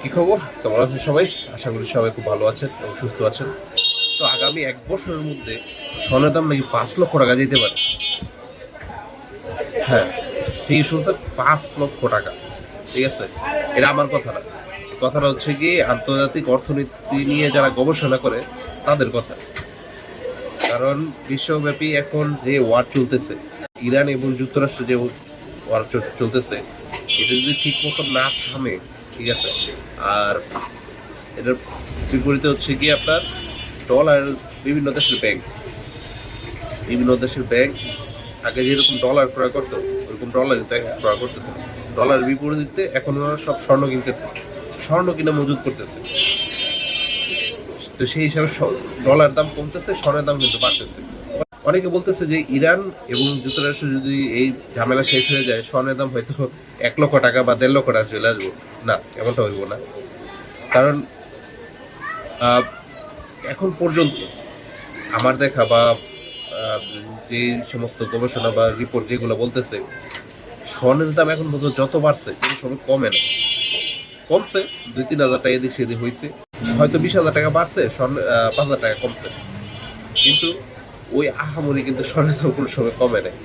কি খবর? কেমন আছেন সবাই? আশা করি সবাই খুব ভালো আছেন এবং সুস্থ আছেন। তো আগামী ১ বছরের মধ্যে স্বর্ণের দাম নাকি ৫ লক্ষ টাকা যেতে পারে। হ্যাঁ, ঠিকই শুনছেন, ৫ লক্ষ টাকা। ঠিক আছে? এটা আমার কথা না। কথাটা হচ্ছে কি, আন্তর্জাতিক অর্থনীতি নিয়ে যারা গবেষণা করে তাদের কথা। কারণ বিশ্বব্যাপী এখন যে ওয়ার চলতেছে, ইরান এবং যুক্তরাষ্ট্র যে ওয়ার চলতেছে, এটা যদি ঠিক মতো না থামে, ঠিক আছে, আর এটার বিপরীতে হচ্ছে কি আপনার ডলার, বিভিন্ন দেশের ব্যাংক আগে যেরকম ডলার ক্রয় করতো ওরকম ডলারই তো এখন ক্রয় করতেছে না। ডলার বিপরীতে এখন ওরা সব স্বর্ণ কিনতেছে, স্বর্ণ কিনে মজুত করতেছে। তো সেই হিসাবে ডলার দাম কমতেছে, স্বর্ণের দাম কিন্তু বাড়তেছে। অনেকে বলতেছে যে ইরান এবং যুক্তরাষ্ট্র যদি এই ঝামেলা শেষ হয়ে যায়, স্বর্ণের দাম হয়তো ১ লক্ষ টাকা বা ১.৫ লক্ষ টাকা চলে আসবো। না, এমনটা হইব না। কারণ এখন পর্যন্ত আমার দেখা বা যে সমস্ত গবেষণা বা রিপোর্ট যেগুলো বলতেছে, স্বর্ণের দাম এখন পর্যন্ত যত বাড়ছে কোনো সময় কমে না। কমছে ২-৩ হাজার টাকা এদিক সেদিক হয়েছে, হয়তো ২০,০০০ টাকা বাড়ছে, স্বর্ণ ৫,০০০ টাকা কমছে, কিন্তু ওই আহামরি কিন্তু স্বর্ণের দাম কোনো সময় কমে নাই।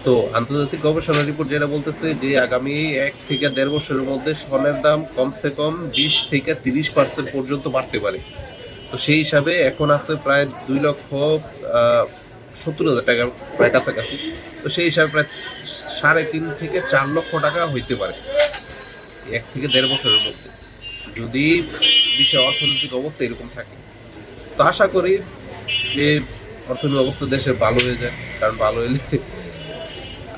তো আন্তর্জাতিক গবেষণা রিপোর্ট যেটা বলতেছে যে আগামী ১ থেকে ১.৫ বছরের মধ্যে স্বর্ণের দাম কমসে কম ২০-৩০% পর্যন্ত বাড়তে পারে। তো সেই হিসাবে এখন আছে প্রায় ২,৭০,০০০ টাকার প্রায় কাছাকাছি। তো সেই হিসাবে প্রায় ৩.৫ থেকে ৪ লক্ষ টাকা হইতে পারে ১ থেকে ১.৫ বছরের মধ্যে, যদি বিশ্বের অর্থনৈতিক অবস্থা এরকম থাকে। তো আশা করি যে অর্থনৈতিক অবস্থা দেশের ভালো হয়ে যায়, কারণ ভালো হলে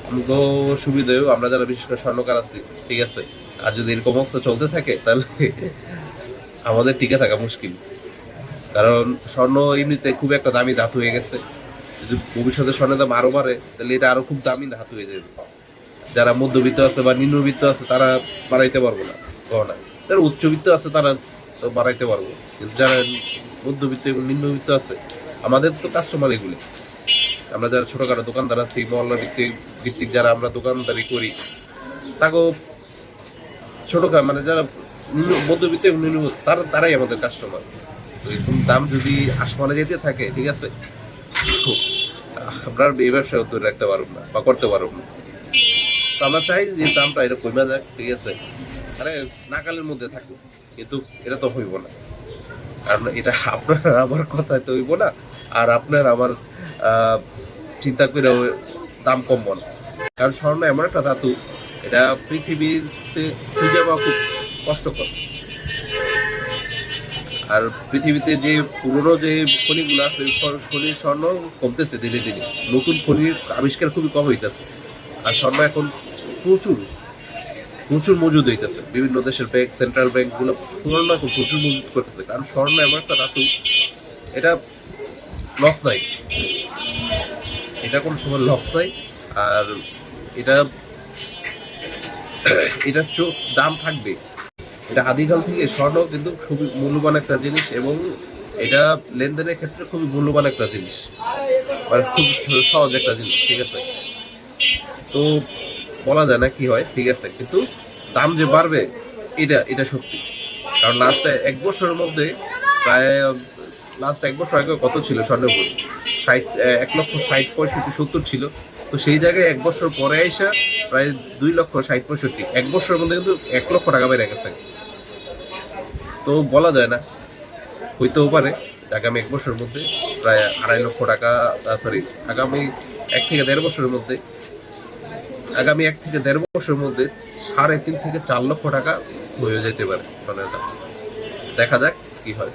আমগো সুবিধেও, আমরা যারা বিশেষ করে স্বর্ণকার আছি, ঠিক আছে। আর যদি এরকম অবস্থা চলতে থাকে তাহলে আমাদের টিকে থাকা মুশকিল। কারণ স্বর্ণ এমনিতে খুব একটা দামি ধাতু হয়ে গেছে। যদি ভবিষ্যতে স্বর্ণের দাম আরো বাড়ে তাহলে এটা আরো খুব দামি ধাতু হয়ে যাবে। যারা মধ্যবিত্ত আছে বা নিম্নবিত্ত আছে তারা বাড়াইতে পারবো না গহনা। যারা উচ্চবিত্ত আছে তারা তো বাড়াইতে পারবো, কিন্তু যারা মধ্যবিত্ত এবং নিম্নবিত্ত আছে, আমাদের তো কাস্টমার এগুলো। আমরা যারা ছোটখাটো দোকানদার আছি, মহল্লা ভিত্তিক যারা আমরা দোকানদারি করি, তাকেও ছোটখাটো মানে যারা মধ্যবিত্ত এবং নিম্নবিত্ত তারাই আমাদের কাস্টমার। তো এরকম দাম যদি আসমানে যেতে থাকে, ঠিক আছে, আপনার এই ব্যবসা ধরে রাখতে পারব না বা করতে পারব না। তো আমরা চাই যে দামটা এটা কমে যায়, ঠিক আছে, আরে নাগালের মধ্যে থাকুক, কিন্তু এটা তো হইব না। কারণ এটা আপনার আমার কথায় তো হইব না, আর আপনার আমার চিন্তা করে দাম কমবো না। কারণ স্বর্ণ এমন একটা ধাতু, এটা পৃথিবীতে খুঁজে পাওয়া খুব কষ্টকর। আর পৃথিবীতে যে পুরনো যে খনিগুলো আছে, খনির স্বর্ণ কমতেছে দিনে দিনে, নতুন খনির আবিষ্কার খুবই কম হইতেছে। আর স্বর্ণ এখন প্রচুর প্রচুর মজুদ হইতেছে, বিভিন্ন দেশের ব্যাংক, সেন্ট্রাল ব্যাংকগুলো স্বর্ণ এখন প্রচুর মজুদ করতেছে। কারণ স্বর্ণ এমন একটা ধাতু, এটা লস নাই, এটা কোনো সময় লস নাই। আর এটা এটার দাম থাকবে। এটা আদিকাল থেকে স্বর্ণ কিন্তু খুবই মূল্যবান একটা জিনিস, এবং এটা লেনদেনের ক্ষেত্রে খুবই মূল্যবান একটা জিনিস, মানে খুব সহজ একটা জিনিস, ঠিক আছে। তো বলা যায় না কি হয়, ঠিক আছে, কিন্তু দাম যে বাড়বে এটা এটা সত্যি। কারণ লাস্ট ১ বছরের মধ্যে প্রায়, লাস্ট ১ বছর আগে কত ছিল স্বর্ণের মূল্য? ১,৬০,৬৫,৭০ ছিল। তো সেই জায়গায় ১ বছর পরে আইসা প্রায় ২,৬০,৬৫, ১ বছরের মধ্যে কিন্তু ১ লক্ষ টাকা বেড়ে গেছে। তো বলা যায় না, হইতেও পারে আগামী ১ বছরের মধ্যে প্রায় ২,৫ লক্ষ টাকা, সরি, আগামী ১ থেকে ১.৫ বছরের মধ্যে, আগামী ১ থেকে ১.৫ বছরের মধ্যে ৩.৫ থেকে ৪ লক্ষ টাকা হয়ে যেতে পারে স্বর্ণের দাম। দেখা যাক কি হয়।